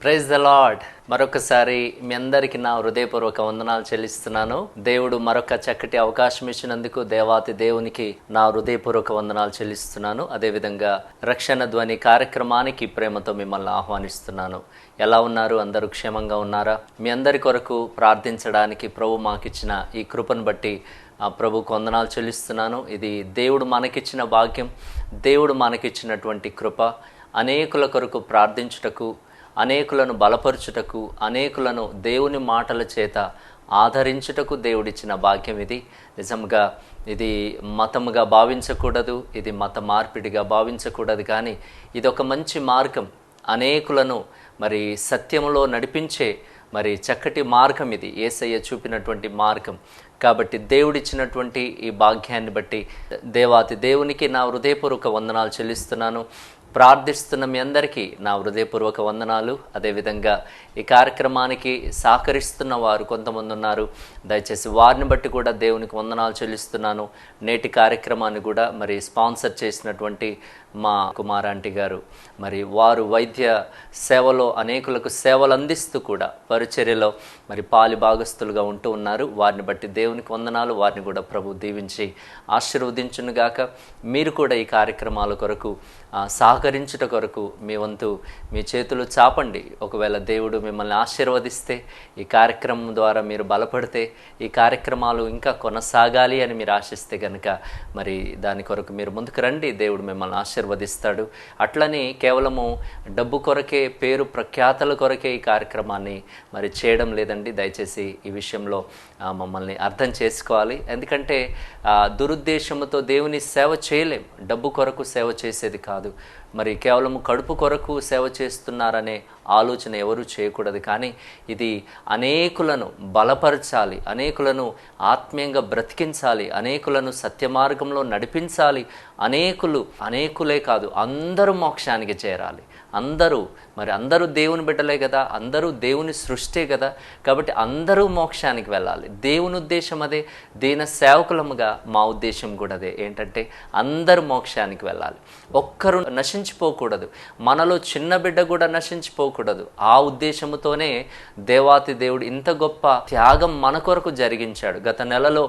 Praise the lord. మరొకసారి మీ అందరికీ నా హృదయపూర్వక వందనాలు చెల్లిస్తున్నాను. దేవుడు మరొక చక్కటి అవకాశం ఇచ్చినందుకు దేవాతి దేవునికి నా హృదయపూర్వక వందనాలు చెల్లిస్తున్నాను. అదేవిధంగా రక్షణ ధ్వని కార్యక్రమానికి ప్రేమతో మిమ్మల్ని ఆహ్వానిస్తున్నాను. ఎలా ఉన్నారు? అందరూ క్షేమంగా ఉన్నారా? మీ అందరి కొరకు ప్రార్థించడానికి ప్రభు మాకిచ్చిన ఈ కృపను బట్టి ప్రభుకు వందనాలు చెల్లిస్తున్నాను. ఇది దేవుడు మనకిచ్చిన భాగ్యం, దేవుడు మనకిచ్చినటువంటి కృప. అనేకుల కొరకు ప్రార్థించుటకు, అనేకులను బలపరచుటకు, అనేకులను దేవుని మాటల చేత ఆదరించుటకు దేవుడిచ్చిన భాగ్యం ఇది. నిజంగా ఇది మతముగా భావించకూడదు, ఇది మత మార్పిడిగా భావించకూడదు, కానీ ఇది ఒక మంచి మార్గం. అనేకులను మరి సత్యములో నడిపించే మరి చక్కటి మార్గం ఇది, యేసయ్య చూపినటువంటి మార్గం. కాబట్టి దేవుడిచ్చినటువంటి ఈ భాగ్యాన్ని బట్టి దేవాతి దేవునికి నా హృదయపూర్వక వందనాలు చెల్లిస్తున్నాను. ప్రార్థిస్తున్న మీ అందరికీ నా హృదయపూర్వక వందనాలు. అదేవిధంగా ఈ కార్యక్రమానికి సహకరిస్తున్న వారు కొంతమంది ఉన్నారు. దయచేసి వారిని బట్టి కూడా దేవునికి వందనాలు చెల్లిస్తున్నాను. నేటి కార్యక్రమాన్ని కూడా మరి స్పాన్సర్ చేసినటువంటి మా కుమారాంటి గారు, మరి వారు వైద్య సేవలో అనేకులకు సేవలు అందిస్తూ కూడా పరిచర్యలో మరి పాలి భాగస్తులుగా ఉంటూ ఉన్నారు. వారిని బట్టి దేవునికి వందనాలు. వారిని కూడా ప్రభు దీవించి ఆశీర్వదించునుగాక. మీరు కూడా ఈ కార్యక్రమాల కొరకు సహకరించుట కొరకు మీ వంతు మీ చేతులు చాపండి. ఒకవేళ దేవుడు మిమ్మల్ని ఆశీర్వదిస్తే, ఈ కార్యక్రమం ద్వారా మీరు బలపడితే, ఈ కార్యక్రమాలు ఇంకా కొనసాగాలి అని మీరు ఆశిస్తే కనుక మరి దాని కొరకు మీరు ముందుకు రండి. దేవుడు మిమ్మల్ని ఆశీర్వదిస్తాడు. అట్లని కేవలము డబ్బు కొరకే, పేరు ప్రఖ్యాతల కొరకే ఈ కార్యక్రమాన్ని మరి చేయడం లేదండి. దయచేసి ఈ విషయంలో మమ్మల్ని అర్థం చేసుకోవాలి. ఎందుకంటే దురుద్దేశముతో దేవుని సేవ చేయలేం. డబ్బు కొరకు సేవ చేసేది కాదు, మరి కేవలం కడుపు కొరకు సేవ చేస్తున్నారనే ఆలోచన ఎవరూ చేయకూడదు. కానీ ఇది అనేకులను బలపరచాలి, అనేకులను ఆత్మీయంగా బ్రతికించాలి, అనేకులను సత్య మార్గంలో నడిపించాలి. అనేకులే కాదు, అందరూ మోక్షానికి చేరాలి. అందరూ దేవుని బిడ్డలే కదా, అందరూ దేవుని సృష్టే కదా. కాబట్టి అందరూ మోక్షానికి వెళ్ళాలి. దేవుని ఉద్దేశం అదే, దీన సేవకులముగా మా ఉద్దేశం కూడా అదే. ఏంటంటే అందరూ మోక్షానికి వెళ్ళాలి, ఒక్కరు నశించిపోకూడదు, మనలో చిన్న బిడ్డ కూడా నశించిపోకూడదు. ఆ ఉద్దేశముతోనే దేవాతి దేవుడు ఇంత గొప్ప త్యాగం మన కొరకు జరిగించాడు. గత నెలలో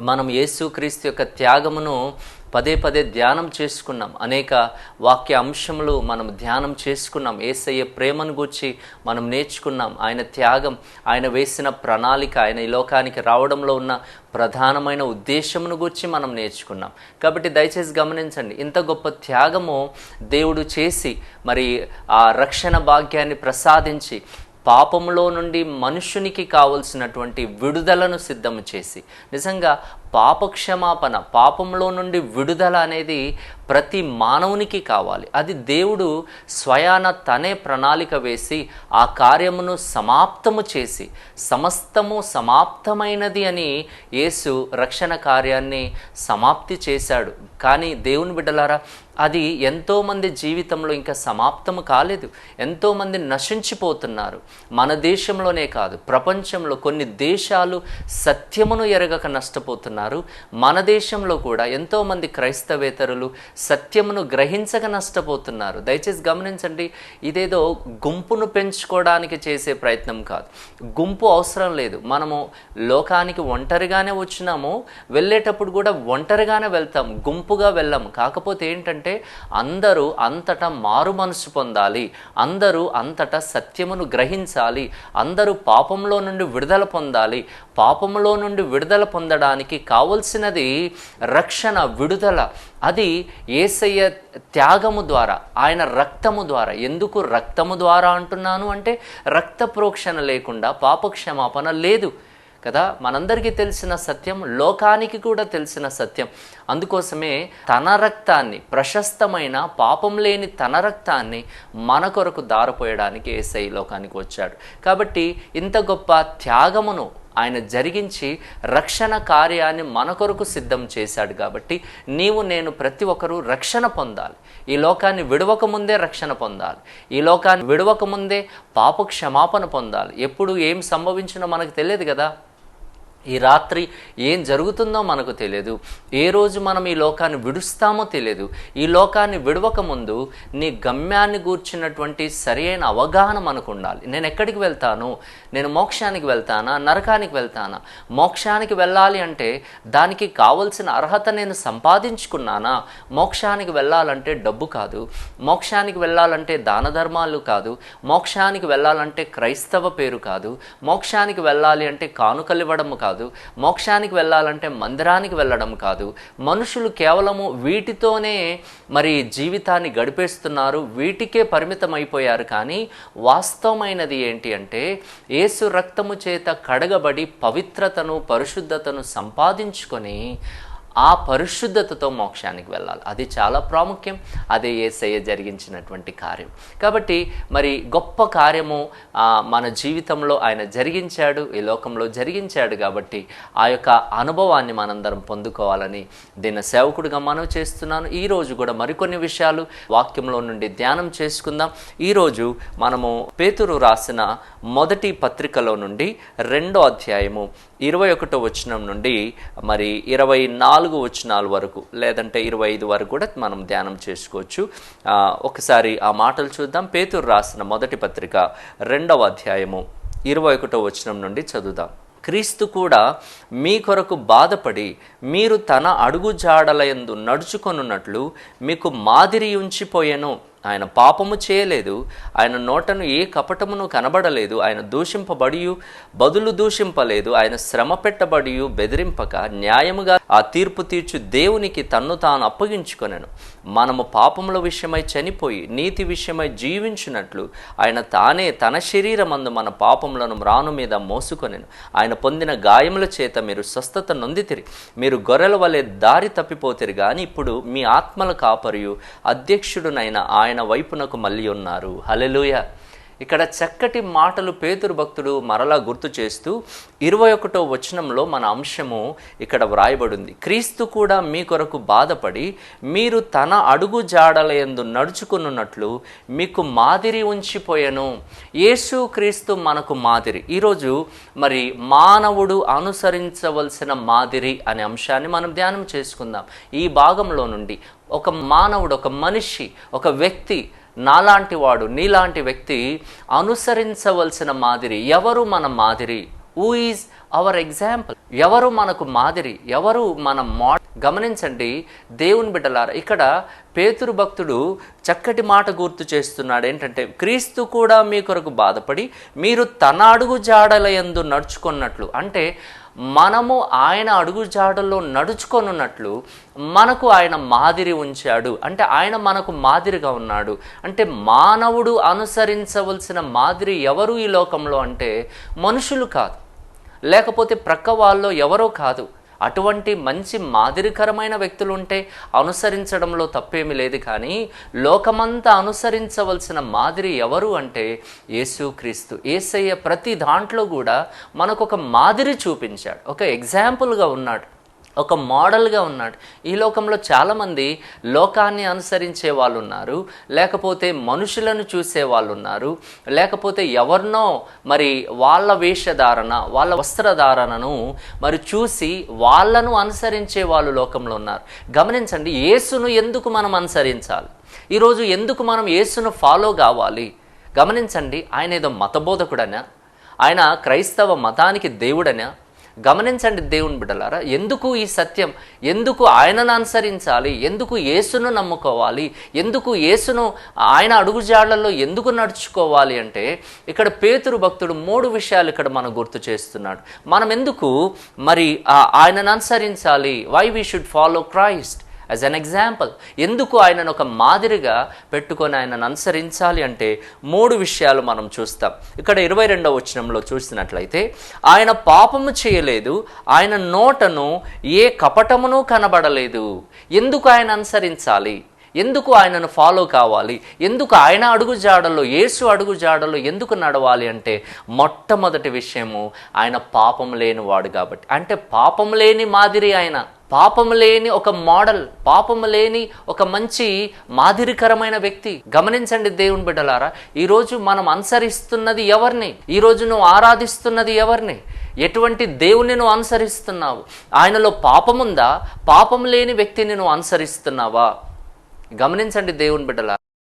మనం యేసుక్రీస్తు యొక్క త్యాగమును పదే ధ్యానం చేసుకున్నాం. అనేక వాక్య అంశములు మనం ధ్యానం చేసుకున్నాం. యేసయ్య ప్రేమను గూర్చి మనం నేర్చుకున్నాం. ఆయన త్యాగం, ఆయన వేసిన ప్రణాళిక, ఆయన ఈ లోకానికి రావడంలో ఉన్న ప్రధానమైన ఉద్దేశమును గూర్చి మనం నేర్చుకున్నాం. కాబట్టి దయచేసి గమనించండి, ఇంత గొప్ప త్యాగము దేవుడు చేసి మరి ఆ రక్షణ భాగ్యాన్ని ప్రసాదించి పాపములో నుండి మనుషునికి కావలసినటువంటి విడుదలను సిద్ధము చేసి, నిజంగా పాపక్షమాపణ, పాపంలో నుండి విడుదల అనేది ప్రతి మానవునికి కావాలి. అది దేవుడు స్వయాన తనే ప్రణాళిక వేసి ఆ కార్యమును సమాప్తము చేసి, సమస్తము సమాప్తమైనది అని యేసు రక్షణ కార్యాన్ని సమాప్తి చేశాడు. కానీ దేవుని బిడ్డలారా, అది ఎంతోమంది జీవితంలో ఇంకా సమాప్తము కాలేదు. ఎంతోమంది నశించిపోతున్నారు. మన దేశంలోనే కాదు, ప్రపంచంలో కొన్ని దేశాలు సత్యమును ఎరగక నష్టపోతున్నారు. మన దేశంలో కూడా ఎంతోమంది క్రైస్తవేతరులు సత్యమును గ్రహించక నష్టపోతున్నారు. దయచేసి గమనించండి, ఇదేదో గుంపును పెంచుకోవడానికి చేసే ప్రయత్నం కాదు. గుంపు అవసరం లేదు. మనము లోకానికి ఒంటరిగానే వచ్చినాము, వెళ్ళేటప్పుడు కూడా ఒంటరిగానే వెళ్తాం, గుంపుగా వెళ్ళాము. కాకపోతే ఏంటంటే అందరూ అంతటా మారు మనసు పొందాలి, అందరూ అంతటా సత్యమును గ్రహించాలి, అందరూ పాపంలో నుండి విడుదల పొందాలి. పాపంలో నుండి విడుదల పొందడానికి కావలసినది రక్షణ, విడుదల. అది యేసయ్య త్యాగము ద్వారా, ఆయన రక్తము ద్వారా. ఎందుకు రక్తము ద్వారా అంటున్నాను అంటే, రక్త ప్రోక్షణ లేకుండా పాపక్షమాపణ లేదు కదా. మనందరికీ తెలిసిన సత్యం, లోకానికి కూడా తెలిసిన సత్యం. అందుకోసమే తన రక్తాన్ని, ప్రశస్తమైన పాపం లేని తన రక్తాన్ని మన కొరకు దారపోయడానికి యేసయ్య లోకానికి వచ్చాడు. కాబట్టి ఇంత గొప్ప త్యాగమును ఆయన జరిగించి రక్షణ కార్యాన్ని మన కొరకు సిద్ధం చేశాడు. కాబట్టి నీవు నేను ప్రతి ఒక్కరూ రక్షణ పొందాలి. ఈ లోకాన్ని విడవకముందే రక్షణ పొందాలి. ఈ లోకాన్ని విడవకముందే పాప క్షమాపణ పొందాలి. ఎప్పుడు ఏం సంభవించినో మనకు తెలియదు కదా. ఈ రాత్రి ఏం జరుగుతుందో మనకు తెలియదు. ఏ రోజు మనం ఈ లోకాన్ని విడుస్తామో తెలియదు. ఈ లోకాన్ని విడవక ముందు నీ గమ్యాన్ని గూర్చినటువంటి సరైన అవగాహన మనకు ఉండాలి. నేను ఎక్కడికి వెళ్తాను? నేను మోక్షానికి వెళ్తానా, నరకానికి వెళ్తానా? మోక్షానికి వెళ్ళాలి అంటే దానికి కావలసిన అర్హత నేను సంపాదించుకున్నానా? మోక్షానికి వెళ్ళాలంటే డబ్బు కాదు, మోక్షానికి వెళ్ళాలంటే దాన ధర్మాలు కాదు, మోక్షానికి వెళ్ళాలంటే క్రైస్తవ పేరు కాదు, మోక్షానికి వెళ్ళాలి అంటే కానుకలు ఇవ్వడం కాదు, మోక్షానికి వెళ్ళాలంటే మందిరానికి వెళ్ళడం కాదు. మనుషులు కేవలము వీటితోనే మరి జీవితాన్ని గడిపేస్తున్నారు, వీటికే పరిమితం అయిపోయారు. కానీ వాస్తవమైనది ఏంటి అంటే యేసు రక్తము చేత కడగబడి పవిత్రతను, పరిశుద్ధతను సంపాదించుకొని ఆ పరిశుద్ధతతో మోక్షానికి వెళ్ళాలి. అది చాలా ప్రాముఖ్యం. అదే యేసయ్య జరిగించినటువంటి కార్యం. కాబట్టి మరి గొప్ప కార్యము మన జీవితంలో ఆయన జరిగించాడు, ఈ లోకంలో జరిగించాడు. కాబట్టి ఆ యొక్క అనుభవాన్ని మనందరం పొందుకోవాలని దీని సేవకుడిగా మనవి చేస్తున్నాను. ఈరోజు కూడా మరికొన్ని విషయాలు వాక్యంలో నుండి ధ్యానం చేసుకుందాం. ఈరోజు మనము పేతురు రాసిన మొదటి పత్రికలో నుండి 2వ అధ్యాయము 21వ వచనం నుండి మరి 24 వచనాల వరకు, లేదంటే 25 వరకు కూడా మనం ధ్యానం చేసుకోవచ్చు. ఒకసారి ఆ మాటలు చూద్దాం. పేతురు రాసిన మొదటి పత్రిక 2వ అధ్యాయము 21వ వచనం నుండి చదువుదాం. క్రీస్తు కూడా మీ కొరకు బాధపడి మీరు తన అడుగు జాడలయందు నడుచుకొనున్నట్లు మీకు మాదిరి ఉంచిపోయెను. ఆయన పాపము చేయలేదు, ఆయన నోటను ఏ కపటమును కనబడలేదు, ఆయన దూషింపబడి బదులు దూషింపలేదు, ఆయన శ్రమ పెట్టబడి బెదిరింపక న్యాయముగా ఆ తీర్పు తీర్చు దేవునికి తన్ను తాను అప్పగించుకొనెను. మనము పాపముల విషయమై చనిపోయి నీతి విషయమై జీవించినట్లు ఆయన తానే తన శరీరమందు మన పాపములను మ్రాను మీద మోసుకొనెను. ఆయన పొందిన గాయముల చేత మీరు స్వస్థత నొందితిరి. మీరు గొర్రెల వలె దారి తప్పిపోతిరి, కానీ ఇప్పుడు మీ ఆత్మల కాపరియు అధ్యక్షుడునైన ఆయన వైపునకు మళ్ళీ ఉన్నారు. హల్లెలూయా. ఇక్కడ చక్కటి మాటలు పేతురు భక్తుడు మరలా గుర్తు చేస్తూ 21వ వచనంలో మన అంశము ఇక్కడ వ్రాయబడింది. క్రీస్తు కూడా మీ కొరకు బాధపడి మీరు తన అడుగు జాడలయందు నడుచుకున్నట్లు మీకు మాదిరి ఉంచిపోయెను. యేసు క్రీస్తు మనకు మాదిరి. ఈరోజు మరి మానవుడు అనుసరించవలసిన మాదిరి అనే అంశాన్ని మనం ధ్యానం చేసుకుందాం. ఈ భాగంలో నుండి ఒక మానవుడు, ఒక మనిషి, ఒక వ్యక్తి, నాలాంటి వాడు, నీలాంటి వ్యక్తి అనుసరించవలసిన మాదిరి. ఎవరు మన మాదిరి? Who is our example? ఎవరు మనకు మాదిరి? ఎవరు మన గమనించండి దేవుని బిడ్డలారా, ఇక్కడ పేతురు భక్తుడు చక్కటి మాట గుర్తు చేస్తున్నాడు. ఏంటంటే క్రీస్తు కూడా మీ కొరకు బాధపడి మీరు తన అడుగు జాడలయందు నడుచుకున్నట్లు, అంటే మనము ఆయన అడుగు జాడల్లో నడుచుకొనున్నట్లు మనకు ఆయన మాదిరి ఉంచాడు. అంటే ఆయన మనకు మాదిరిగా ఉన్నాడు. అంటే మానవుడు అనుసరించవలసిన మాదిరి ఎవరు ఈ లోకంలో అంటే మనుషులు కాదు, లేకపోతే ప్రక్క వాళ్ళు ఎవరో కాదు. అటువంటి మంచి మాదిరికరమైన వ్యక్తులు ఉంటే అనుసరించడంలో తప్పేమీ లేదు. కానీ లోకమంతా అనుసరించవలసిన మాదిరి ఎవరు అంటే యేసుక్రీస్తు. యేసయ్య ప్రతి దాంట్లో కూడా మనకు ఒక మాదిరి చూపించాడు, ఒక ఎగ్జాంపుల్గా ఉన్నాడు, ఒక మోడల్గా ఉన్నాడు. ఈ లోకంలో చాలామంది లోకాన్ని అనుసరించే వాళ్ళు ఉన్నారు, లేకపోతే మనుషులను చూసే వాళ్ళు ఉన్నారు, లేకపోతే ఎవరినో మరి వాళ్ళ వేషధారణ, వాళ్ళ వస్త్రధారణను మరి చూసి వాళ్ళను అనుసరించే వాళ్ళు లోకంలో ఉన్నారు. గమనించండి, యేసును ఎందుకు మనం అనుసరించాలి? ఈరోజు ఎందుకు మనం యేసును ఫాలో కావాలి? గమనించండి, ఆయన ఏదో మతబోధకుడనా? ఆయన క్రైస్తవ మతానికి దేవుడనా? గమనించండి దేవుని బిడ్డలారా, ఎందుకు ఈ సత్యం? ఎందుకు ఆయనను అనుసరించాలి? ఎందుకు యేసును నమ్ముకోవాలి? ఎందుకు యేసును ఆయన అడుగుజాడల్లో ఎందుకు నడుచుకోవాలి అంటే ఇక్కడ పేతురు భక్తుడు 3 విషయాలు ఇక్కడ మనం గుర్తు చేస్తున్నాడు. మనం ఎందుకు మరి ఆయనను అనుసరించాలి? Why we should follow Christ as an example. ఎందుకు ఆయనను ఒక మాదిరిగా పెట్టుకొని ఆయనను అనుసరించాలి అంటే 3 విషయాలు మనం చూస్తాం. ఇక్కడ 22వ వచనంలో చూసినట్లయితే ఆయన పాపము చేయలేదు, ఆయన నోటను ఏ కపటమును కనబడలేదు. ఎందుకు ఆయన అనుసరించాలి? ఎందుకు ఆయనను ఫాలో కావాలి? ఎందుకు ఆయన అడుగు జాడల్లో, యేసు అడుగు జాడల్లో ఎందుకు నడవాలి అంటే మొట్టమొదటి విషయము ఆయన పాపం లేనివాడు కాబట్టి. అంటే పాపం లేని మాదిరి ఆయన, పాపము లేని ఒక మోడల్, పాపము లేని ఒక మంచి మాదిరికరమైన వ్యక్తి. గమనించండి దేవుని బిడ్డలారా, ఈరోజు మనం అనుసరిస్తున్నది ఎవరిని? ఈరోజు నువ్వు ఆరాధిస్తున్నది ఎవరిని? ఎటువంటి దేవుని నువ్వు అనుసరిస్తున్నావు? ఆయనలో పాపముందా? పాపం లేని వ్యక్తిని నువ్వు అనుసరిస్తున్నావా? గమనించండి దేవుని బిడ్డలా,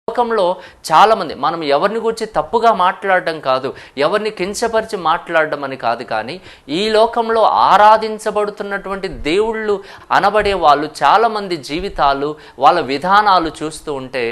లోకంలో చాలామంది, మనం ఎవరిని గురించి తప్పుగా మాట్లాడడం కాదు, ఎవరిని కించపరిచి మాట్లాడడం అని కాదు, కానీ ఈ లోకంలో ఆరాధించబడుతున్నటువంటి దేవుళ్ళు అనబడే వాళ్ళు చాలామంది జీవితాలు, వాళ్ళ విధానాలు చూస్తూ ఉంటే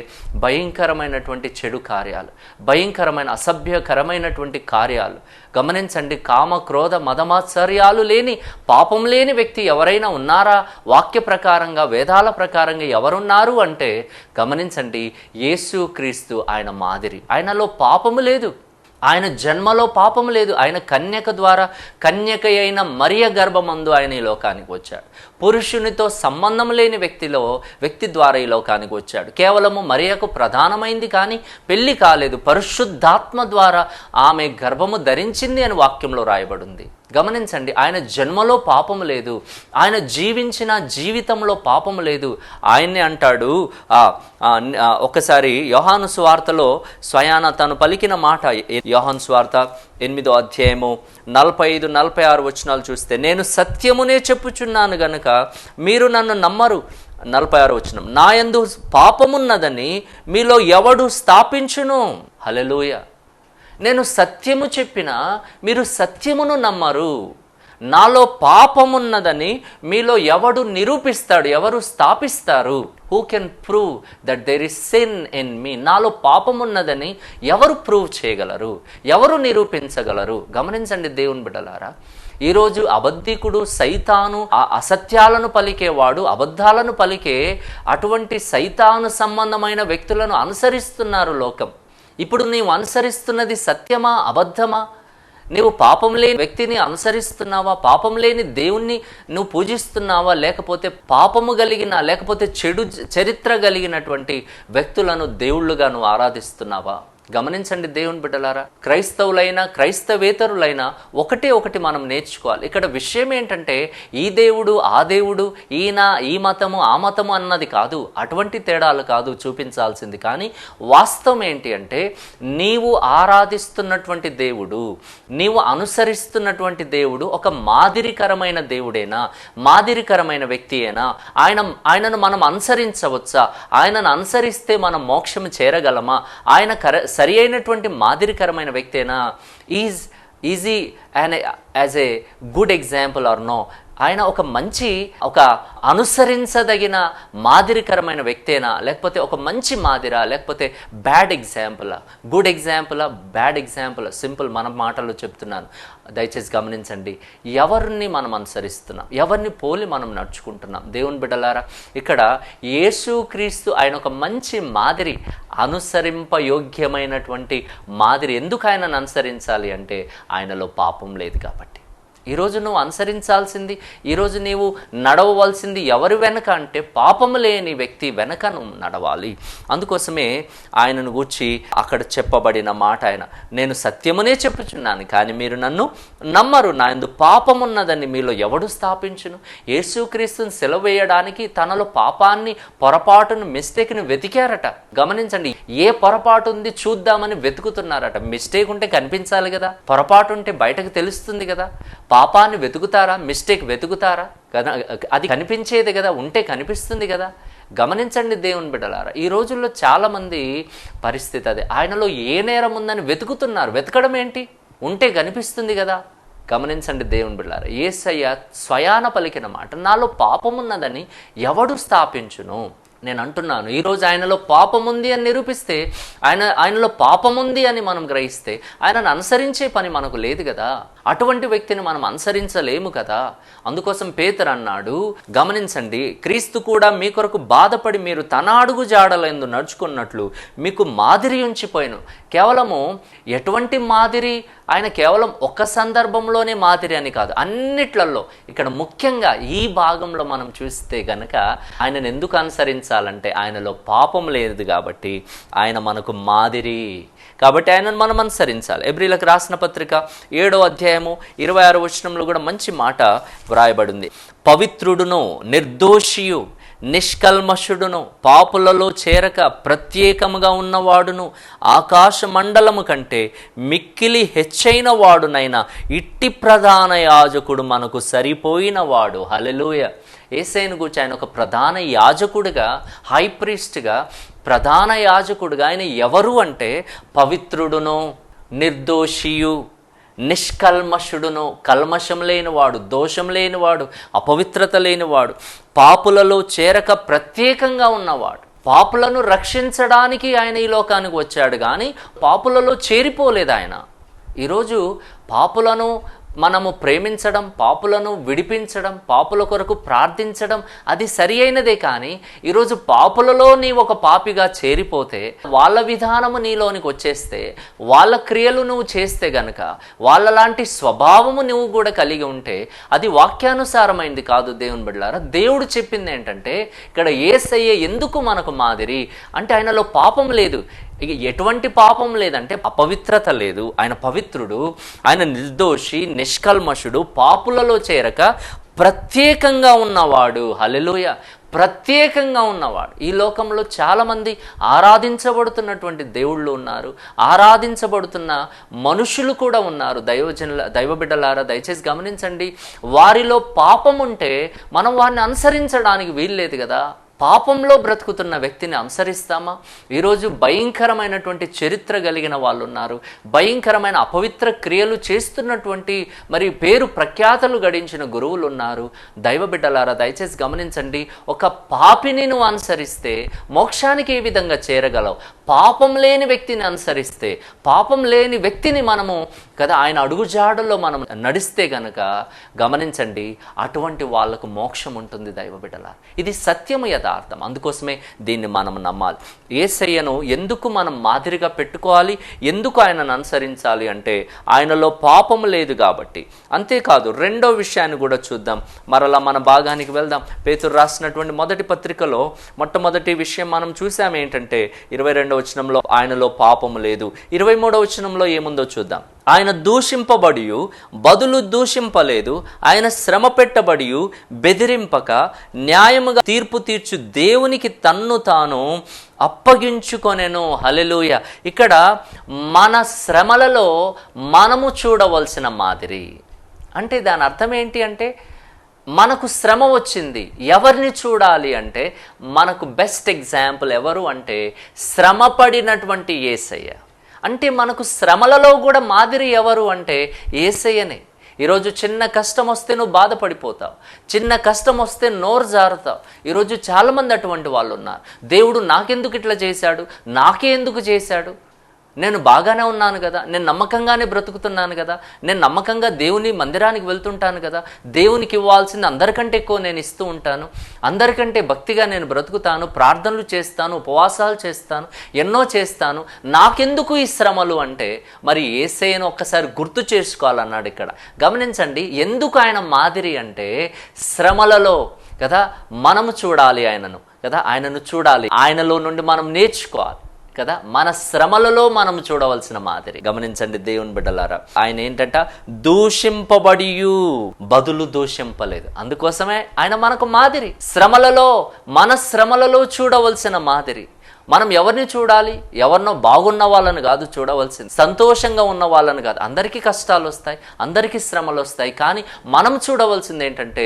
భయంకరమైనటువంటి చెడు కార్యాలు, భయంకరమైన అసభ్యకరమైనటువంటి కార్యాలు. గమనించండి, కామ క్రోధ మదమాత్సర్యాలు లేని, పాపం లేని వ్యక్తి ఎవరైనా ఉన్నారా? వాక్య ప్రకారంగా, వేదాల ప్రకారంగా ఎవరున్నారు అంటే గమనించండి, యేసుక్రీస్తు ఆయన మాదిరి. ఆయనలో పాపము లేదు, ఆయన జన్మలో పాపము లేదు. ఆయన కన్యక ద్వారా, కన్యక అయిన మరియ గర్భమందు ఆయన ఈ లోకానికి వచ్చాడు. పురుషునితో సంబంధం లేని వ్యక్తి ద్వారా ఈ లోకానికి వచ్చాడు. కేవలము మరియకు ప్రధానమైంది కానీ పెళ్లి కాలేదు. పరిశుద్ధాత్మ ద్వారా ఆమె గర్భము ధరించింది అని వాక్యంలో రాయబడింది. గమనించండి, ఆయన జన్మలో పాపము లేదు, ఆయన జీవించిన జీవితంలో పాపము లేదు. ఆయన్నే అంటాడు, ఒకసారి యోహాను సువార్తలో స్వయాన తను పలికిన మాట, యోహాను సువార్త 8వ అధ్యాయము 45-46 వచనాలు చూస్తే, నేను సత్యమునే చెప్పుచున్నాను గనుక మీరు నన్ను నమ్మరు. 46వ వచనం, నా యందు పాపమున్నదని మీలో ఎవడు స్థాపించును? హల్లెలూయా. నేను సత్యము చెప్పినా మీరు సత్యమును నమ్మరు. నాలో పాపమున్నదని మీలో ఎవడు నిరూపిస్తాడు? ఎవరు స్థాపిస్తారు? Who can prove that there is sin in me? నాలో పాపమున్నదని ఎవరు ప్రూవ్ చేయగలరు? ఎవరు నిరూపించగలరు? గమనించండి దేవుని బిడ్డలారా, ఈరోజు అబద్ధికుడు సైతాను, ఆ అసత్యాలను పలికేవాడు, అబద్ధాలను పలికే అటువంటి సైతాను సంబంధమైన వ్యక్తులను అనుసరిస్తున్నారు లోకం. ఇప్పుడు నీవు అనుసరిస్తున్నది సత్యమా, అబద్ధమా? నీవు పాపం లేని వ్యక్తిని అనుసరిస్తున్నావా? పాపం లేని దేవుణ్ణి నువ్వు పూజిస్తున్నావా? లేకపోతే పాపము కలిగిన, లేకపోతే చెడు చరిత్ర కలిగినటువంటి వ్యక్తులను దేవుళ్ళుగా నువ్వు ఆరాధిస్తున్నావా? గమనించండి దేవుని బిడ్డలారా, క్రైస్తవులైనా క్రైస్తవేతరులైనా ఒకటి మనం నేర్చుకోవాలి. ఇక్కడ విషయం ఏంటంటే, ఈ దేవుడు ఆ దేవుడు, ఈయన ఈ మతము ఆ మతము అన్నది కాదు, అటువంటి తేడాలు కాదు చూపించాల్సింది. కానీ వాస్తవం ఏంటి అంటే, నీవు ఆరాధిస్తున్నటువంటి దేవుడు, నీవు అనుసరిస్తున్నటువంటి దేవుడు ఒక మాదిరికరమైన దేవుడేనా? మాదిరికరమైన వ్యక్తియేనా? ఆయనను మనం అనుసరించవచ్చా? ఆయనను అనుసరిస్తే మనం మోక్షం చేరగలమా? ఆయన సరి అయినటువంటి మాదిరికరమైన వ్యక్తేనా? Is he as a good example or no? ఆయన ఒక అనుసరించదగిన మాదిరికరమైన వ్యక్తేనా? లేకపోతే ఒక మంచి మాదిరా? లేకపోతే బ్యాడ్ ఎగ్జాంపులా? గుడ్ ఎగ్జాంపులా? బ్యాడ్ ఎగ్జాంపులా? సింపుల్ మన మాటల్లో చెప్తున్నాను, దయచేసి గమనించండి. ఎవరిని మనం అనుసరిస్తున్నాం? ఎవరిని పోలి మనం నడుచుకుంటున్నాం? దేవుని బిడ్డలారా, ఇక్కడ యేసుక్రీస్తు ఆయన ఒక మంచి మాదిరి, అనుసరింపయోగ్యమైనటువంటి మాదిరి. ఎందుకు ఆయనను అనుసరించాలి అంటే ఆయనలో పాపం లేదు కాబట్టి. ఈరోజు నువ్వు అనుసరించాల్సింది, ఈరోజు నీవు నడవవలసింది ఎవరి వెనక అంటే పాపము లేని వ్యక్తి వెనక నువ్వు నడవాలి. అందుకోసమే ఆయనను గూర్చి అక్కడ చెప్పబడిన మాట, ఆయన నేను సత్యమునే చెప్పుచున్నాను కానీ మీరు నన్ను నమ్మరు. నా యందు పాపమున్నదని మీలో ఎవడు స్థాపించును? యేసుక్రీస్తుని సిలువ వేయడానికి తనలో పాపాన్ని, పొరపాటును, మిస్టేక్ని వెతికారట. గమనించండి, ఏ పొరపాటు ఉంది చూద్దామని వెతుకుతున్నారట. మిస్టేక్ ఉంటే కనిపించాలి కదా, పొరపాటు ఉంటే బయటకు తెలుస్తుంది కదా. పాపాన్ని వెతుకుతారా? మిస్టేక్ వెతుకుతారా? కదా, అది కనిపించేది కదా, ఉంటే కనిపిస్తుంది కదా. గమనించండి దేవుని బిడ్డలారా, ఈ రోజుల్లో చాలామంది పరిస్థితి అదే. ఆయనలో ఏ నేరం ఉందని వెతుకుతున్నారు. వెతకడం ఏంటి? ఉంటే కనిపిస్తుంది కదా. గమనించండి దేవుని బిడ్డలారా, యేసయ్య స్వయాన పలికిన మాట, నాలో పాపమున్నదని ఎవడు స్థాపించును? నేను అంటున్నాను, ఈరోజు ఆయనలో పాపం ఉంది అని నిరూపిస్తే, ఆయనలో పాపం ఉంది అని మనం గ్రహిస్తే ఆయనను అనుసరించే పని మనకు లేదు కదా. అటువంటి వ్యక్తిని మనం అనుసరించలేము కదా. అందుకోసం పేతురు అన్నాడు, గమనించండి, క్రీస్తు కూడా మీ కొరకు బాధపడి మీరు తన అడుగు జాడలందు నడుచుకున్నట్లు మీకు మాదిరి ఉంచిపోయాను. కేవలము ఎటువంటి మాదిరి? ఆయన కేవలం ఒక సందర్భంలోనే మాదిరి అని కాదు, అన్నిట్లలో. ఇక్కడ ముఖ్యంగా ఈ భాగంలో మనం చూస్తే గనక ఆయనను ఎందుకు అనుసరించాలంటే ఆయనలో పాపం లేదు కాబట్టి ఆయన మనకు మాదిరి, కాబట్టి ఆయనను మనం అనుసరించాలి. ఎబ్రీలకు రాసిన పత్రిక 7వ అధ్యాయము 26వ వచనంలో కూడా మంచి మాట వ్రాయబడింది. పవిత్రుడును నిర్దోషియు నిష్కల్మషుడును, పాపులలో చేరక ప్రత్యేకముగా ఉన్నవాడును, ఆకాశ మండలము కంటే మిక్కిలి హెచ్చైన వాడునైనా ఇట్టి ప్రధాన యాజకుడు మనకు సరిపోయిన వాడు. హల్లెలూయ. యేసయ్యను గురించి ఆయన ఒక ప్రధాన యాజకుడిగా, హై ప్రీస్ట్గా, ప్రధాన యాజకుడిగా ఆయన ఎవరు అంటే పవిత్రుడును, నిర్దోషియు, నిష్కల్మషుడును, కల్మషం లేనివాడు, దోషం లేనివాడు, అపవిత్రత లేనివాడు, పాపులలో చేరక ప్రత్యేకంగా ఉన్నవాడు. పాపులను రక్షించడానికి ఆయన ఈ లోకానికి వచ్చాడు, కానీ పాపులలో చేరిపోలేదు ఆయన. ఈరోజు పాపులను మనము ప్రేమించడం, పాపులను విడిపించడం, పాపుల కొరకు ప్రార్థించడం అది సరి అయినదే. కానీ ఈరోజు పాపులలో నీవు ఒక పాపిగా చేరిపోతే, వాళ్ళ విధానము నీలోనికి వచ్చేస్తే, వాళ్ళ క్రియలు నువ్వు చేస్తే గనక, వాళ్ళలాంటి స్వభావము నువ్వు కూడా కలిగి ఉంటే అది వాక్యానుసారమైంది కాదు. దేవుని బిడ్డలారా, దేవుడు చెప్పింది ఏంటంటే, ఇక్కడ యేసయ్య ఎందుకు మనకు మాదిరి అంటే ఆయనలో పాపం లేదు. ఇక ఎటువంటి పాపం లేదంటే అపవిత్రత లేదు. ఆయన పవిత్రుడు, ఆయన నిర్దోషి, నిష్కల్మషుడు, పాపులలో చేరక ప్రత్యేకంగా ఉన్నవాడు. హల్లెలూయ. ప్రత్యేకంగా ఉన్నవాడు. ఈ లోకంలో చాలామంది ఆరాధించబడుతున్నటువంటి దేవుళ్ళు ఉన్నారు, ఆరాధించబడుతున్న మనుషులు కూడా ఉన్నారు. దైవ బిడ్డలారా, దయచేసి గమనించండి. వారిలో పాపం ఉంటే మనం వారిని అనుసరించడానికి వీల్లేదు కదా. పాపంలో బ్రతుకుతున్న వ్యక్తిని అనుసరిస్తామా? ఈరోజు భయంకరమైనటువంటి చరిత్ర కలిగిన వాళ్ళు ఉన్నారు, భయంకరమైన అపవిత్ర క్రియలు చేస్తున్నటువంటి మరి పేరు ప్రఖ్యాతలు గడించిన గురువులు ఉన్నారు. దైవ బిడ్డలారా, దయచేసి గమనించండి. ఒక పాపిని నువ్వు అనుసరిస్తే మోక్షానికి ఏ విధంగా చేరగలవు? పాపం లేని వ్యక్తిని అనుసరిస్తే, పాపం లేని వ్యక్తిని మనము కదా ఆయన అడుగుజాడల్లో మనం నడిస్తే గనక గమనించండి, అటువంటి వాళ్లకు మోక్షం ఉంటుంది. దైవ బిడ్డలారా, ఇది సత్యము, యథార్థం. అందుకోసమే దీన్ని మనం నమ్మాలి. యేసయ్యను ఎందుకు మనం మాదిరిగా పెట్టుకోవాలి, ఎందుకు ఆయనను అనుసరించాలి అంటే ఆయనలో పాపం లేదు కాబట్టి. అంతేకాదు, రెండో విషయాన్ని కూడా చూద్దాం. మరలా మన భాగానికి వెళ్దాం. పేతురు రాసినటువంటి మొదటి పత్రికలో మొట్టమొదటి విషయం మనం చూసాం ఏంటంటే 22వ వచనంలో ఆయనలో పాపము లేదు. 23వ వచనంలో ఏముందో చూద్దాం. ఆయన దూషింపబడి బదులు దూషింపలేదు, ఆయన శ్రమ పెట్టబడి బెదిరింపక న్యాయముగా తీర్పు తీర్చు దేవునికి తన్ను తాను అప్పగించుకొనెను. హల్లెలూయ. ఇక్కడ మన శ్రమలలో మనము చూడవలసిన మాదిరి అంటే దాని అర్థం ఏంటి అంటే, మనకు శ్రమ వచ్చింది, ఎవరిని చూడాలి అంటే మనకు బెస్ట్ ఎగ్జాంపుల్ ఎవరు అంటే శ్రమ పడినటువంటి యేసయ్య. అంటే మనకు శ్రమలలో కూడా మాదిరి ఎవరు అంటే యేసయ్యనే. ఈరోజు చిన్న కష్టం వస్తే నువ్వు బాధపడిపోతావు, చిన్న కష్టం వస్తే నోరు జారుతావు. ఈరోజు చాలామంది అటువంటి వాళ్ళు ఉన్నారు. దేవుడు నాకెందుకు ఇట్లా చేశాడు, నాకే ఎందుకు చేశాడు, నేను బాగానే ఉన్నాను కదా, నేను నమ్మకంగానే బ్రతుకుతున్నాను కదా, నేను నమ్మకంగా దేవుని మందిరానికి వెళ్తుంటాను కదా, దేవునికి ఇవ్వాల్సింది అందరికంటే ఎక్కువ నేను ఇస్తూ ఉంటాను, అందరికంటే భక్తిగా నేను బ్రతుకుతాను, ప్రార్థనలు చేస్తాను, ఉపవాసాలు చేస్తాను, ఎన్నో చేస్తాను, నాకెందుకు ఈ శ్రమలు అంటే మరి యేసయ్యను ఒక్కసారి గుర్తు చేసుకోవాలన్నాడు ఇక్కడ. గమనించండి, ఎందుకు ఆయన మాదిరి అంటే శ్రమలలో కదా మనము చూడాలి ఆయనను, కదా ఆయనను చూడాలి, ఆయనలో నుండి మనం నేర్చుకోవాలి కదా, మన శ్రమలలో మనం చూడవలసిన మాదిరి. గమనించండి దేవుని బిడ్డలారా, ఆయన ఏంటంట దూషింపబడియు బదులు దూషింపలేదు. అందుకోసమే ఆయన మనకు మాదిరి. శ్రమలలో మన శ్రమలలో చూడవలసిన మాదిరి. మనం ఎవరిని చూడాలి? ఎవరినో బాగున్న వాళ్ళని కాదు చూడవలసింది, సంతోషంగా ఉన్న వాళ్ళని కాదు. అందరికీ కష్టాలు వస్తాయి, అందరికీ శ్రమలు వస్తాయి, కానీ మనం చూడవలసింది ఏంటంటే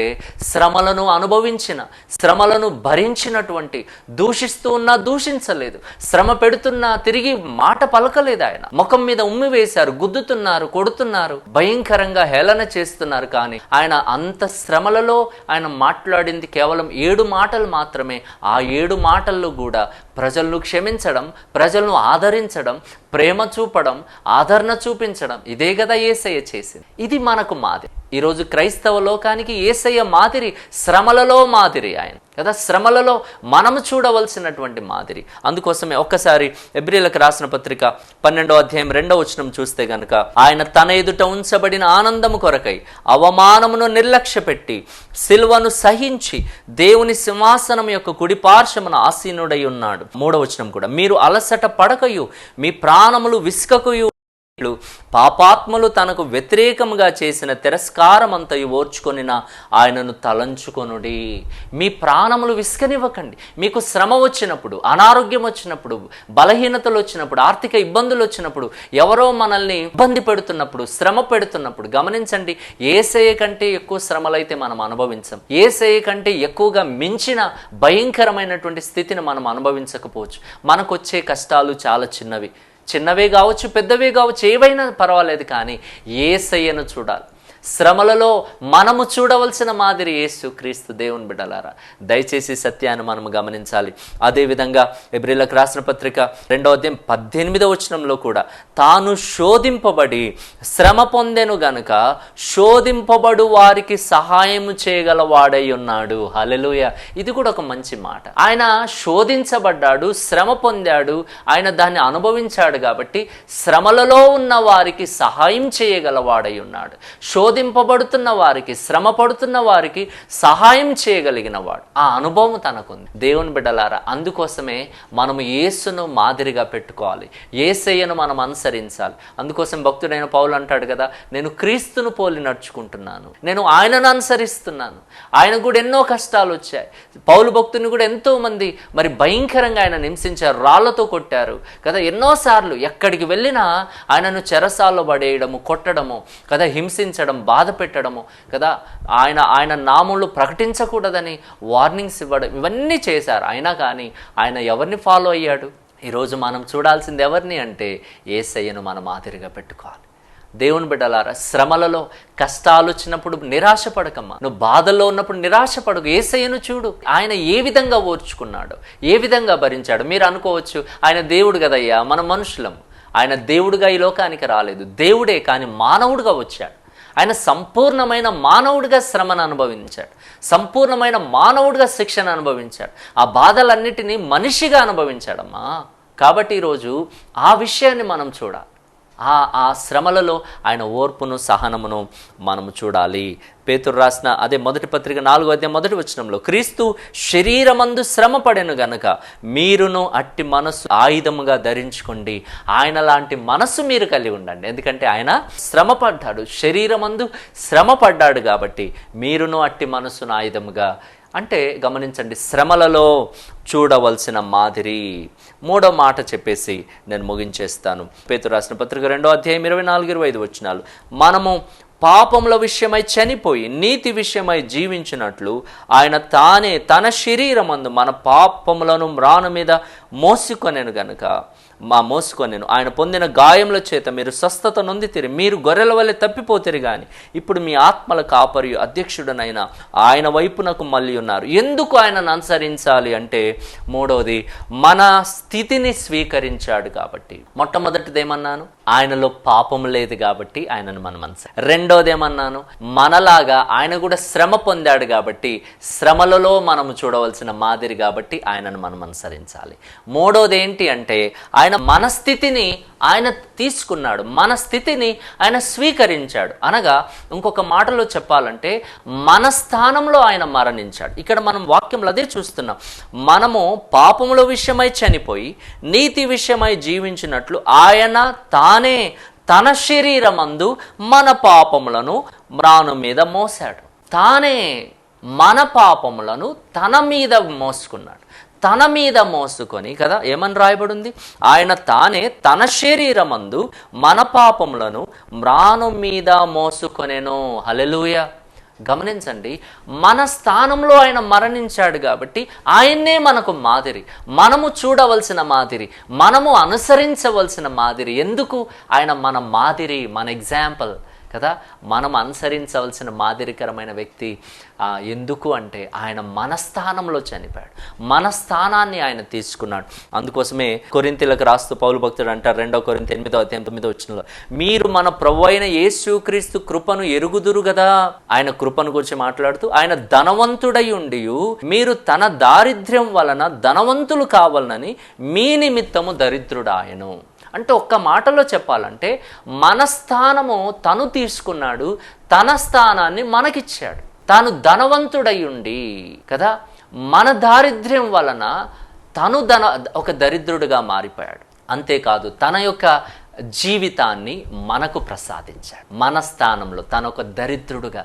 శ్రమలను అనుభవించిన, శ్రమలను భరించినటువంటి, దూషిస్తూ ఉన్నా దూషించలేదు, శ్రమ పెడుతున్నా తిరిగి మాట పలకలేదు. ఆయన ముఖం మీద ఉమ్మి వేశారు, గుద్దుతున్నారు, కొడుతున్నారు, భయంకరంగా హేళన చేస్తున్నారు, కానీ ఆయన అంత శ్రమలలో ఆయన మాట్లాడింది కేవలం 7 మాటలు మాత్రమే. ఆ 7 మాటల్లో కూడా ప్రజలను క్షమించడం, ప్రజలను ఆదరించడం, ప్రేమ చూపడం, ఆదరణ చూపించడం, ఇదే కదా యేసయ్య చేసింది. ఇది మనకు మాదిరి. ఈరోజు క్రైస్తవ లోకానికి యేసయ్య మాదిరి, శ్రమలలో మాదిరి ఆయన కదా, శ్రమలలో మనము చూడవలసినటువంటి మాదిరి. అందుకోసమే ఒక్కసారి హెబ్రీయులకు రాసిన పత్రిక 12వ అధ్యాయం 2వ వచనం చూస్తే గనుక, ఆయన తన ఎదుట ఉంచబడిన ఆనందము కొరకై అవమానమును నిర్లక్ష్యపెట్టి సిలువను సహించి దేవుని సింహాసనం యొక్క కుడి పార్శ్వమున ఆసీనుడై ఉన్నాడు. 3వ వచనం కూడా, మీరు అలసట పడకయు మీ ప్రాణములు విసుకకయు పాపాత్ములు తనకు వ్యతిరేకముగా చేసిన తిరస్కారమంతయు ఓర్చుకొనిన ఆయనను తలంచుకొనుడి. మీ ప్రాణములు విసుకనివ్వకండి. మీకు శ్రమ వచ్చినప్పుడు, అనారోగ్యం వచ్చినప్పుడు, బలహీనతలు వచ్చినప్పుడు, ఆర్థిక ఇబ్బందులు వచ్చినప్పుడు, ఎవరో మనల్ని ఇబ్బంది పెడుతున్నప్పుడు, శ్రమ పెడుతున్నప్పుడు గమనించండి, యేసయ్య కంటే ఎక్కువ శ్రమలైతే మనం అనుభవించం. యేసయ్య కంటే ఎక్కువగా మించిన భయంకరమైనటువంటి స్థితిని మనం అనుభవించకపోవచ్చు. మనకొచ్చే కష్టాలు చాలా చిన్నవే కావచ్చు, పెద్దవే కావచ్చు, ఏవైనా పర్వాలేదు, కానీ యేసయ్యను చూడాలి. శ్రమలలో మనము చూడవలసిన మాదిరి యేసు క్రీస్తు. దేవుని బిడ్డలారా, దయచేసి సత్యాన్ని మనము గమనించాలి. అదేవిధంగా హెబ్రీయులకు రాసిన పత్రిక 2వ అధ్యాయం 18వ వచనంలో కూడా తాను శోధింపబడి శ్రమ పొందెను గనుక శోధింపబడు వారికి సహాయము చేయగల వాడై ఉన్నాడు. హల్లెలూయా. ఇది కూడా ఒక మంచి మాట. ఆయన శోధించబడ్డాడు, శ్రమ పొందాడు, ఆయన దాన్ని అనుభవించాడు కాబట్టి శ్రమలలో ఉన్న వారికి సహాయం చేయగల వాడై ఉన్నాడు. శోధింపబడుతున్న వారికి, శ్రమ పడుతున్న వారికి సహాయం చేయగలిగిన వాడు. ఆ అనుభవం తనకుంది. దేవుని బిడ్డలారా, అందుకోసమే మనము యేసును మాదిరిగా పెట్టుకోవాలి. యేసయ్యను మనం అనుసరించాలి. అందుకోసం భక్తుడైన పౌలు అంటాడు కదా, నేను క్రీస్తును పోలి నడుచుకుంటున్నాను, నేను ఆయనను అనుసరిస్తున్నాను. ఆయనకు కూడా ఎన్నో కష్టాలు వచ్చాయి. పౌలు భక్తుని కూడా ఎంతో మంది మరి భయంకరంగా ఆయన హింసించారు, రాళ్లతో కొట్టారు కదా. ఎన్నోసార్లు ఎక్కడికి వెళ్ళినా ఆయనను చెరసాల్లో పడేయడము, కొట్టడము కదా, హింసించడం, బాధ పెట్టడము కదా, ఆయన నామంలో ప్రకటించకూడదని వార్నింగ్స్ ఇవ్వడం, ఇవన్నీ చేశారు. అయినా కానీ ఆయన ఎవరిని ఫాలో అయ్యాడు? ఈరోజు మనం చూడాల్సింది ఎవరిని అంటే యేసయ్యను మనం మాదిరిగా పెట్టుకోవాలి. దేవుని బిడ్డలారా, శ్రమలలో కష్టాలు వచ్చినప్పుడు నిరాశపడకమ్మా. నువ్వు బాధల్లో ఉన్నప్పుడు నిరాశపడకు. యేసయ్యను చూడు, ఆయన ఏ విధంగా ఓర్చుకున్నాడు, ఏ విధంగా భరించాడు. మీరు అనుకోవచ్చు, ఆయన దేవుడు కదయ్యా, మనం మనుషులం. ఆయన దేవుడుగా ఈ లోకానికి రాలేదు, దేవుడే, కానీ మానవుడిగా వచ్చాడు. ఆయన సంపూర్ణమైన మానవుడిగా శ్రమను అనుభవించాడు, సంపూర్ణమైన మానవుడిగా శిక్షను అనుభవించాడు. ఆ బాధలన్నిటినీ మనిషిగా అనుభవించాడమ్మా. కాబట్టి ఈరోజు ఆ విషయాన్ని మనం చూడాలి. ఆ శ్రమలలో ఆయన ఓర్పును, సహనమును మనము చూడాలి. పేతురు రాసిన అదే మొదటి పత్రిక 4వ అధ్యాయం 1వ వచనంలో క్రీస్తు శరీరమందు శ్రమ పడెను గనుక మీరును అట్టి మనస్సు ఆయుధముగా ధరించుకోండి. ఆయన లాంటి మనస్సు మీరు కలిగి ఉండండి. ఎందుకంటే ఆయన శ్రమ పడ్డాడు, శరీరమందు శ్రమ పడ్డాడు కాబట్టి మీరును అట్టి మనస్సును ఆయుధముగా. అంటే గమనించండి, శ్రమలలో చూడవలసిన మాదిరి. 3వ మాట చెప్పేసి నేను ముగించేస్తాను. పేతురు రాసిన పత్రిక 2వ అధ్యాయం 24-25 వచనాలు. మనము పాపముల విషయమై చనిపోయి నీతి విషయమై జీవించినట్లు ఆయన తానే తన శరీరమందు మన పాపములను మ్రాను మీద మోసుకొనెను గనుక మోసుకొనెను. ఆయన పొందిన గాయముల చేత మీరు స్వస్థత నొందితిరి. మీరు గొర్రెల వలె తప్పిపోతిరి గాని ఇప్పుడు మీ ఆత్మల కాపరియు అధ్యక్షుడనైన ఆయన వైపునకు మళ్ళీ ఉన్నారు. ఎందుకు ఆయనను అనుసరించాలి అంటే 3వది మన స్థితిని స్వీకరించాడు కాబట్టి. మొట్టమొదటిది ఏమన్నాను? ఆయనలో పాపం లేదు కాబట్టి ఆయనను మనం అనుసరించాలి. 2వది ఏమన్నాను? మనలాగా ఆయన కూడా శ్రమ పొందాడు కాబట్టి శ్రమలలో మనము చూడవలసిన మాదిరి కాబట్టి ఆయనను మనం అనుసరించాలి. 3వది ఏంటి అంటే ఆయన మన స్థితిని ఆయన తీసుకున్నాడు, మన స్థితిని ఆయన స్వీకరించాడు. అనగా ఇంకొక మాటలో చెప్పాలంటే మన స్థానంలో ఆయన మరణించాడు. ఇక్కడ మనం వాక్యంలో అదే చూస్తున్నాం. మనము పాపముల విషయమై చనిపోయి నీతి విషయమై జీవించినట్లు ఆయన తానే తన శరీరమందు మన పాపములను మ్రాను మీద మోసాడు. తానే మన పాపములను తన మీద మోసుకున్నాడు. తన మీద మోసుకొని కదా, ఏమని రాయబడింది? ఆయన తానే తన శరీరమందు మన పాపములను మ్రాను మీద మోసుకొనెను. హల్లెలూయా. గమనించండి, మన స్థానంలో ఆయన మరణించాడు కాబట్టి ఆయన్నే మనకు మాదిరి, మనము చూడవలసిన మాదిరి, మనము అనుసరించవలసిన మాదిరి. ఎందుకు? ఆయన మన మాదిరి, మన ఎగ్జాంపుల్ కదా, మనం అనుసరించవలసిన మాదిరికరమైన వ్యక్తి. ఎందుకు అంటే ఆయన మన స్థానంలో చనిపోయాడు, మన స్థానాన్ని ఆయన తీసుకున్నాడు. అందుకోసమే కొరింథీయులకు రాస్తూ పౌలు భక్తుడు అంటారు 2వ కొరింథీ 8వ అధ్యాయం 9వ వచనంలో, మీరు మన ప్రభువైన యేసుక్రీస్తు కృపను ఎరుగుదురు కదా. ఆయన కృపను గురించి మాట్లాడుతూ ఆయన ధనవంతుడై ఉండి మీరు తన దారిద్ర్యం వలన ధనవంతులు కావాలని మీ నిమిత్తము దరిద్రుడాయను. అంటే ఒక్క మాటలో చెప్పాలంటే మన స్థానము తను తీసుకున్నాడు, తన స్థానాన్ని మనకిచ్చాడు. తాను ధనవంతుడై ఉండి కదా, మన దారిద్ర్యం వలన తను ఒక దరిద్రుడిగా మారిపోయాడు. అంతేకాదు తన యొక్క జీవితాన్ని మనకు ప్రసాదించాడు. మన స్థానంలో తను ఒక దరిద్రుడుగా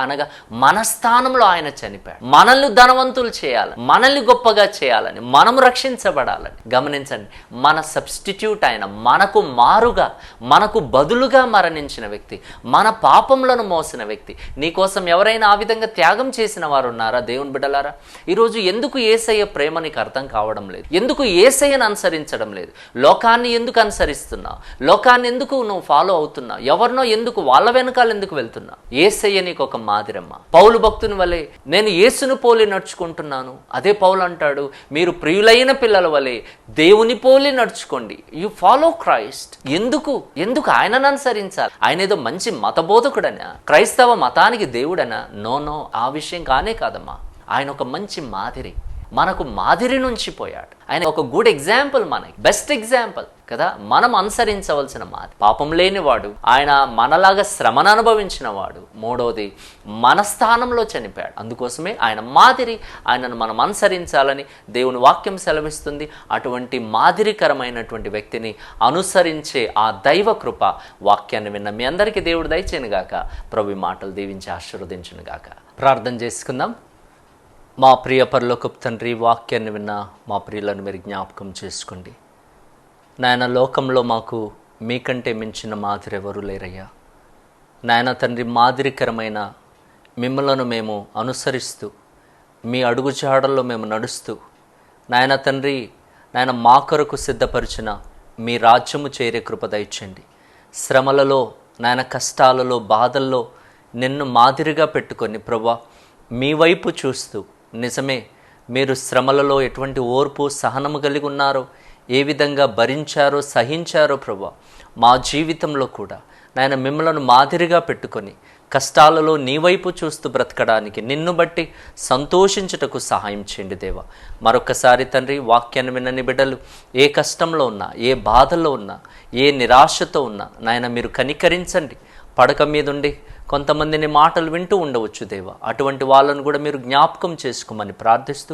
అనగా మన స్థానంలో ఆయన చనిపోయాడు. మనల్ని ధనవంతులు చేయాలని, మనల్ని గొప్పగా చేయాలని, మనము రక్షించబడాలని. గమనించండి, మన సబ్స్టిట్యూట్ ఆయన, మనకు మారుగా, మనకు బదులుగా మరణించిన వ్యక్తి, మన పాపములను మోసిన వ్యక్తి. నీకోసం ఎవరైనా ఆ విధంగా త్యాగం చేసిన వారు ఉన్నారా దేవుని బిడ్డలారా? ఈరోజు ఎందుకు యేసయ్య ప్రేమ నీకు అర్థం కావడం లేదు? ఎందుకు యేసయ్యను అనుసరించడం లేదు? లోకాన్ని ఎందుకు అనుసరిస్తున్నావు? లోకాన్ని ఎందుకు నువ్వు ఫాలో అవుతున్నావు? ఎవరినో ఎందుకు వాళ్ళ వెనకాల ఎందుకు వెళ్తున్నావు? యేసయ్య నీకు ఒక మాదిరమ్మ. పౌలు భక్తుని వలె నేను యేసును పోలి నడుచుకుంటున్నాను. అదే పౌలు అంటాడు, మీరు ప్రియులైన పిల్లల వలె దేవుని పోలి నడుచుకోండి. You follow Christ. ఎందుకు ఆయనను అనుసరించాలి? ఆయన ఏదో మంచి మతబోధకుడనా, క్రైస్తవ మతానికి దేవుడనా? నో, ఆ విషయం కానే కాదమ్మా. ఆయన ఒక మంచి మాదిరి, మనకు మాదిరి నుంచి పోయాడు. ఆయన ఒక గుడ్ ఎగ్జాంపుల్, మనకి బెస్ట్ ఎగ్జాంపుల్ కదా. మనం అనుసరించవలసిన మాదిరి. పాపం లేనివాడు, ఆయన మనలాగా శ్రమను అనుభవించిన వాడు. మూడవది, మన స్థానంలో చనిపోయాడు. అందుకోసమే ఆయన మాదిరి, ఆయనను మనం అనుసరించాలని దేవుని వాక్యం సెలవిస్తుంది. అటువంటి మాదిరికరమైనటువంటి వ్యక్తిని అనుసరించే ఆ దైవ కృప వాక్యాన్ని విన్న మీ అందరికీ దేవుడు దయచేయను గాక. ప్రభు మాటలు దీవించి ఆశీర్వదించును గాక. ప్రార్థన చేసుకుందాం. మా ప్రియ పరలోకపు తండ్రి, వాక్యాన్ని విన్న మా ప్రియులను మీరు జ్ఞాపకం చేసుకోండి నాయన. లోకంలో మాకు మీకంటే మించిన మాదిరి ఎవరు లేరయ్యా నాయన తండ్రి. మాదిరికరమైన మిమ్మలను మేము అనుసరిస్తూ, మీ అడుగుజాడల్లో మేము నడుస్తూ నాయన తండ్రి, నాయన మా కొరకు సిద్ధపరిచిన మీ రాజ్యము చేరే కృప దయచేయండి. శ్రమలలో నాయన, కష్టాలలో, బాధల్లో నిన్ను మాదిరిగా పెట్టుకొని ప్రభువా మీ వైపు చూస్తూ, నిజమే మీరు శ్రమలలో ఎటువంటి ఓర్పు సహనము కలిగి ఉన్నారో, ఏ విధంగా భరించారో సహించారో ప్రభువా, మా జీవితంలో కూడా నాయన మిమ్మలను మాదిరిగా పెట్టుకొని కష్టాలలో నీ వైపు చూస్తూ బ్రతకడానికి, నిన్ను బట్టి సంతోషించుటకు సహాయం చేయండి దేవా. మరొకసారి తండ్రి, వాక్యాన్ని విన్నని బిడ్డలు ఏ కష్టంలో ఉన్నా, ఏ బాధల్లో ఉన్నా, ఏ నిరాశతో ఉన్నా నాయన మీరు కనికరించండి. పడక మీదుండి కొంతమందిని మాటలు వింటూ ఉండవచ్చు దేవా, అటువంటి వాళ్ళను కూడా మీరు జ్ఞాపకం చేసుకోమని ప్రార్థిస్తూ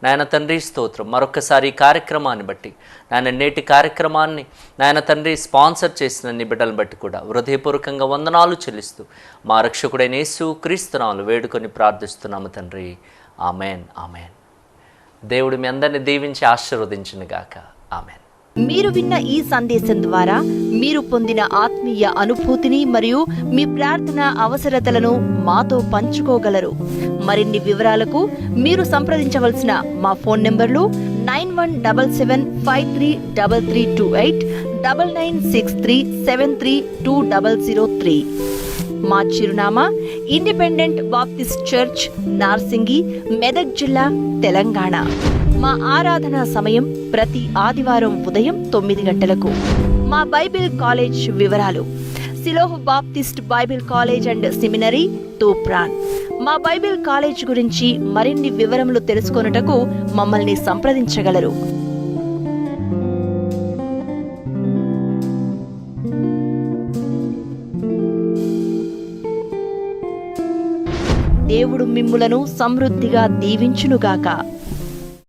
నాయన తండ్రి స్తోత్రం. మరొకసారి ఈ కార్యక్రమాన్ని బట్టి నాయన, నేటి కార్యక్రమాన్ని నాయన తండ్రి స్పాన్సర్ చేసిన నీ బిడ్డలను బట్టి కూడా హృదయపూర్వకంగా వందనాలు చెల్లిస్తూ మా రక్షకుడైన యేసు క్రీస్తు నామములో వేడుకొని ప్రార్థిస్తున్నాము తండ్రి. Amen, amen. దేవుడు మీ అందరిని దీవించి ఆశీర్వదించును గాక. ఆమెన్. మీరు విన్న ఈ సందేశం ద్వారా మీరు పొందిన ఆత్మీయ అనుభూతిని మరియు మీ ప్రార్థన అవసరతలను మాతో పంచుకోగలరు. మరిన్ని వివరాలకు మీరు సంప్రదించవలసిన మా ఫోన్ నంబర్లు 9177533328, 9963732003. మా చిరునామా independent Baptist church, Narsingi, Medak జిల్లా, తెలంగాణ. మా ఆరాధనా సమయం ప్రతి ఆదివారం ఉదయం 9 గంటలకు. మా బైబిల్ కాలేజ్ వివరాలు: సిలోహ్ Baptist Bible college and seminary, Toopran. మా బైబిల్ కాలేజ్ గురించి మరిన్ని వివరములు తెలుసుకొనుటకు మమ్మల్ని సంప్రదించగలరు. దేవుడు మిమ్ములను సమృద్ధిగా దీవించునుగాక.